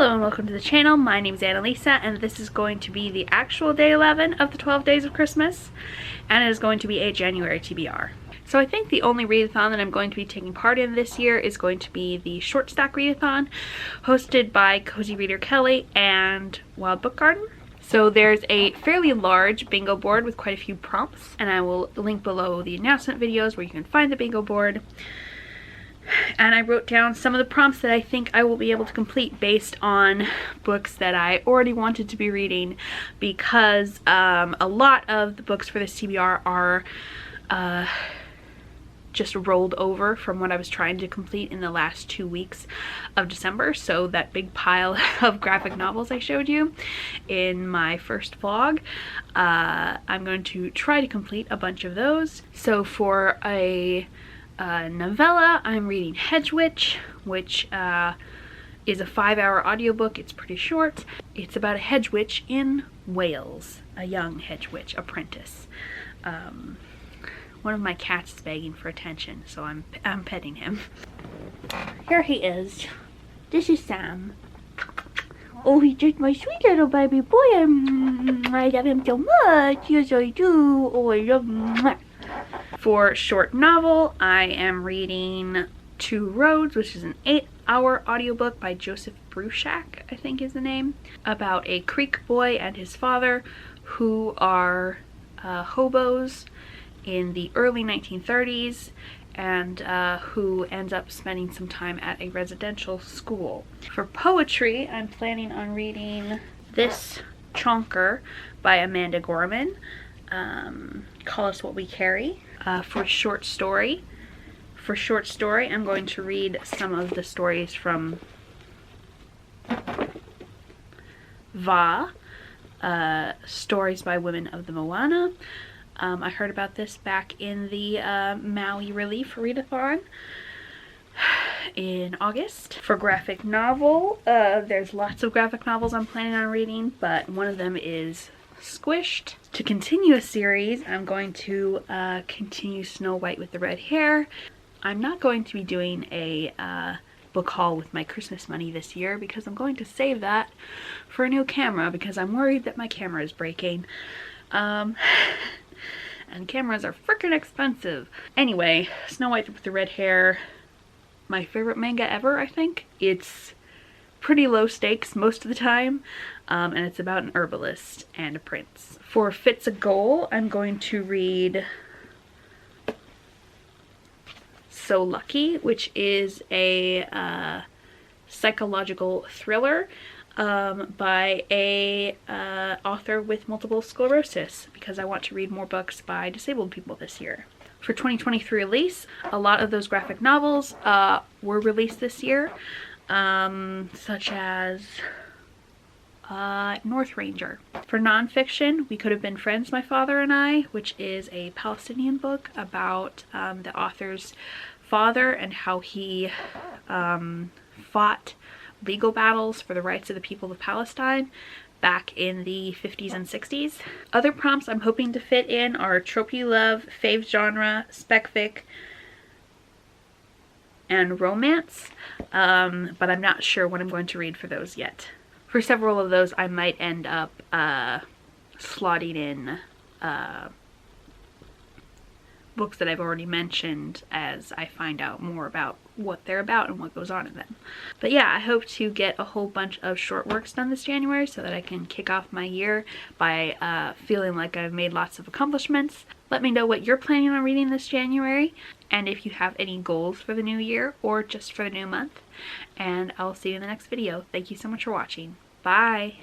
Hello and welcome to the channel. My name is Annalisa and this is going to be the actual day 11 of the 12 days of Christmas, and it is going to be a January TBR. So I think the only readathon that I'm going to be taking part in this year is going to be the short stack readathon hosted by Cozy Reader Kelly and Wild Book Garden. So there's a fairly large bingo board with quite a few prompts, and I will link below the announcement videos where you can find the bingo board. And I wrote down some of the prompts that I think I will be able to complete based on books that I already wanted to be reading, because a lot of the books for this TBR are just rolled over from what I was trying to complete in the last 2 weeks of December. So that big pile of graphic novels I showed you in my first vlog, I'm going to try to complete a bunch of those. So for a novella, I'm reading Hedge Witch, which is a 5-hour audiobook. It's pretty short. It's about a hedge witch in Wales, a young hedge witch apprentice. One of my cats is begging for attention, so I'm petting him. Here he is. This is Sam. Oh, he's just my sweet little baby boy. I love him so much. Yes, I do. Oh, I love him. For short novel, I am reading Two Roads, which is an 8-hour audiobook by Joseph Bruchac, I think is the name, about a Creek boy and his father who are hobos in the early 1930s and who ends up spending some time at a residential school. For poetry, I'm planning on reading This Chonker by Amanda Gorman. Call Us What We Carry. For short story, I'm going to read some of the stories from Va, Stories by Women of the Moana. I heard about this back in the Maui Relief Readathon in August. For graphic novel, there's lots of graphic novels I'm planning on reading, but one of them is Squished. To continue a series, I'm going to continue Snow White with the Red Hair. I'm not going to be doing a book haul with my Christmas money this year because I'm going to save that for a new camera, because I'm worried that my camera is breaking. And cameras are freaking expensive. Anyway, Snow White with the Red Hair, my favorite manga ever, I think. It's pretty low stakes most of the time, and it's about an herbalist and a prince. For Fits a Goal, I'm going to read So Lucky, which is a psychological thriller by a author with multiple sclerosis, because I want to read more books by disabled people this year. For 2023 release, a lot of those graphic novels were released this year, such as North Ranger. For nonfiction, We Could Have Been Friends, My Father and I, which is a Palestinian book about the author's father and how he fought legal battles for the rights of the people of Palestine back in the 50s and 60s. Other prompts I'm hoping to fit in are Trope You Love, Fave Genre, Spec Fic, and romance, but I'm not sure what I'm going to read for those yet. For several of those, I might end up slotting in books that I've already mentioned as I find out more about what they're about and what goes on in them. But yeah, I hope to get a whole bunch of short works done this January so that I can kick off my year by feeling like I've made lots of accomplishments. Let me know what you're planning on reading this January, and if you have any goals for the new year or just for the new month. And I'll see you in the next video. Thank you so much for watching. Bye!